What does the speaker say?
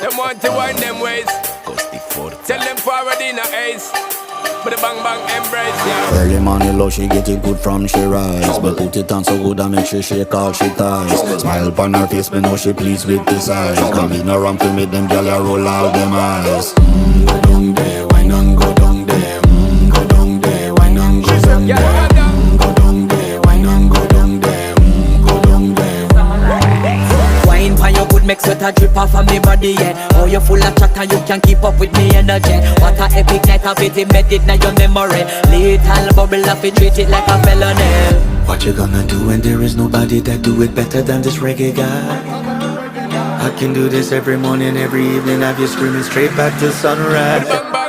Them want to wind them ways. Tell them forward in a ace. But the bang bang embrace, yeah. Early morning love, she get it good from she rise. But put it on so good I make she shake all she ties. Smile upon her face, me know she pleased with this eyes. Come in around to make them gyal a roll out them eyes. Go down there, why not go down there? Go down there, why not go down there? Go down there, why not go down there? Go down there. Wine for your good make sweat a drip off of me body, yeah. Oh, you full of chatter, you can keep up with me energy. What a epic night of it, embedded in your memory. Little bubble up, it treat it like a felony. What you gonna do when there is nobody that do it better than this reggae guy? I can do this every morning, every evening, have you screaming straight back to sunrise. Bang bang